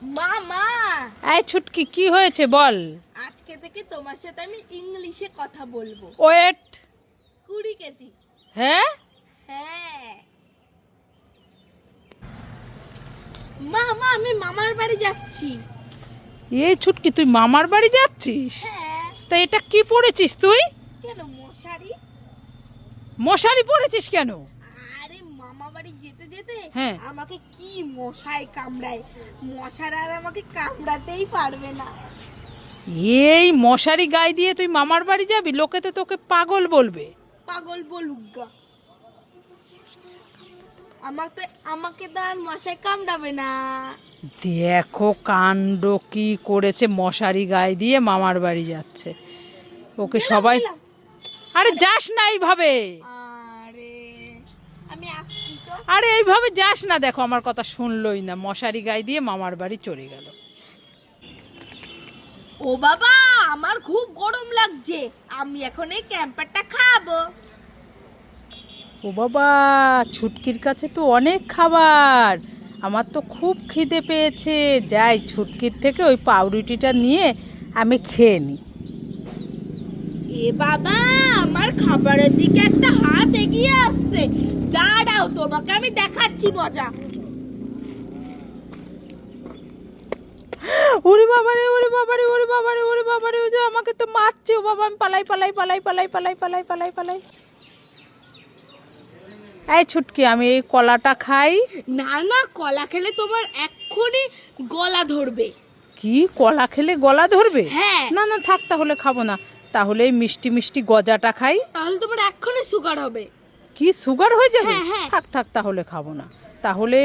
মা মা এই ছুটকি কি হয়েছে বল। আজকে থেকে তোমার সাথে আমি ইংলিশে কথা বলবো। Wait 20 kg. হ্যাঁ হ্যাঁ মা মা আমি মামার বাড়ি যাচ্ছি। এই ছুটকি তুই মামার বাড়ি যাচ্ছিস? হ্যাঁ। তা এটা কি পড়েছিস তুই? কেন মশারি? মশারি পড়েছিস কেন? আরে মামা বাড়ি যেতে যেতে হ্যাঁ। আমাকে কি মশায় কামড়ায়, মশারা আর আমাকে কামড়াতেই পারবে না। এই মশারি গায়ে দিয়ে তুই মামার বাড়ি যাবি? লোকে তো তোকে পাগল বলবে। পাগল বলুগা, আমাকে তো আর মশায় কামড়াবে না। দেখো কাণ্ড কি করেছে, মশারি গায়ে দিয়ে মামার বাড়ি যাচ্ছে। ওকে সবাই আরে যাস না এইভাবে। আরে আমি আসছি তো। আরে এইভাবে যাস না, দেখো আমার কথা শুনলই না, মশারি গায়ে দিয়ে মামার বাড়ি চলে গেল। ও বাবা আমার খুব গরম লাগছে, আমি এখন এই ক্যাম্পারটা খাবো। ও বাবা, ছুটকির কাছে তো অনেক খাবার, আমার তো খুব খিদে পেয়েছে। যাই ছুটকির থেকে ওই পাউরুটিটা নিয়ে আমি খেয়ে নিই। এ বাবা আমার খাবারের দিকে একটা হাত এগিয়ে আসছে, দাঁড়াও তোমাকে আমি দেখাচ্ছি মজা। ওরে বাবারে, ওরে বাবারে, ওরে বাবারে, ওরে বাবারে, ও যে আমাকে তো মারছে। ও বাবা, আমি পালাই পালাই পালাই পালাই পালাই পালাই পালাই পালাই। এই ছুটকি, আমি এই কলাটা খাই। না না কলা খেলে তোমার এক্ষুনি গলা ধরবে। কি কলা খেলে গলা ধরবে? হ্যাঁ। না না থাক, তাহলে খাবো না। তাহলে এই মিষ্টি মিষ্টি গজাটা খাই। তাহলে তোমার এক্ষুনি সুগার হবে। কি সুগার হয়ে যাবে? হ্যাঁ, হ্যাঁ। থাক থাক, তাহলে খাবো না। তাহলে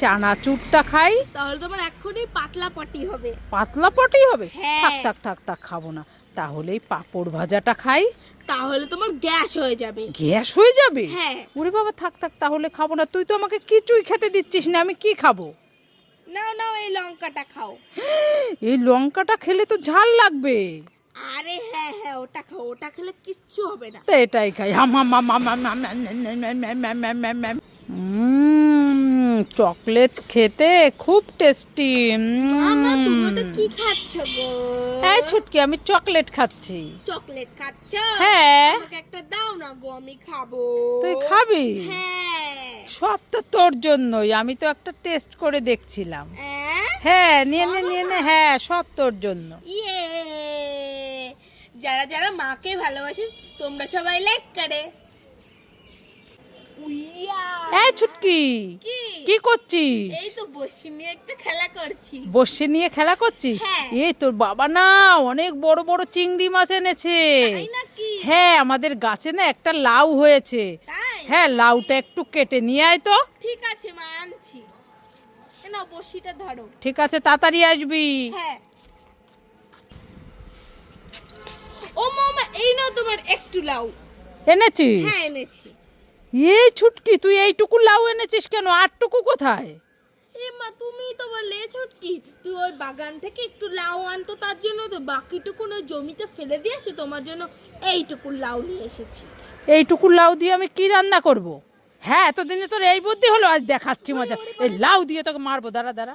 চানাচুরটা খাই। তাহলে তোমার এক্ষুনি পাতলা পটি হবে। পাতলা পটি হবে? হ্যাঁ। থাক থাক থাক থাক, খাবো না। তাহলে এই পাঁপড় ভাজাটা খাই। তাহলে তোমার গ্যাস হয়ে যাবে। গ্যাস হয়ে যাবে? হ্যাঁ। ওরে বাবা, থাক থাক, তাহলে খাবো না। তুই তো আমাকে কিছুই খেতে দিচ্ছিস না, আমি কি খাবো? নাও নাও এই লঙ্কাটা খাও। এই লঙ্কাটা খেলে তো ঝাল লাগবে। আরে হ্যাঁ হ্যাঁ ওটা খাও, ওটা খেলে কিচ্ছু হবে না। তো এটাই খাই। চকলেট খেতে খুব টেস্টি। মামা তুমি ওটা কি খাচ্ছ গো? এই ছুটকি, আমি চকলেট খাচ্ছি। চকলেট খাচ্ছ? হ্যাঁ। আমাকে একটা দাও না গো, আমি খাবো। তুই খাবি? হ্যাঁ। সব তো তোর জন্যই, আমি তো একটা টেস্ট করে দেখছিলাম। হ্যাঁ? হ্যাঁ, নিয়ে নে নিয়ে নে। হ্যাঁ, সব তোর জন্য। ইয়ে, যারা যারা মাকে ভালোবাসে তোমরা সবাই লাইক করে। উইয়া। এই ছুটকি, কি? কি করছিস? এই তো বসে নিয়ে একটা খেলা করছি। বসে নিয়ে খেলা করছিস? হ্যাঁ। এই তোর বাবা না অনেক বড় বড় চিংড়ি মাছ এনেছে। তাই নাকি? হ্যাঁ, আমাদের গাছে না একটা লাউ হয়েছে। তাই? হ্যাঁ, লাউটা একটু কেটে নিয়ে আয় তো। ঠিক আছে মা, আনছি। না বসিটা ধরো। ঠিক আছে, তাড়াতাড়ি আসবি। হ্যাঁ। ও মামা এই নাও তোমার একটু লাউ। এনেছিস? হ্যাঁ এনেছি। এই ছুটকি, তুই এইটুকু লাউ এনেছিস কেন? আরটুকু কোথায়? এ মা তুমি তো বললে ছুটকি তুই ওই বাগান থেকে একটু লাউ আনতো, তার জন্য তো বাকিটুকু ওই জমিতে ফেলে দিয়েছে, তোমার জন্য এইটুকু লাউ নিয়ে এসেছি। এইটুকু লাউ দিয়ে আমি কি রান্না করব? হ্যাঁ, এতদিনে তোর এই বুদ্ধি হলো, আজ দেখাচ্ছি মজা। এই লাউ দিয়ে তোকে মারবো, দাঁড়া দাঁড়া।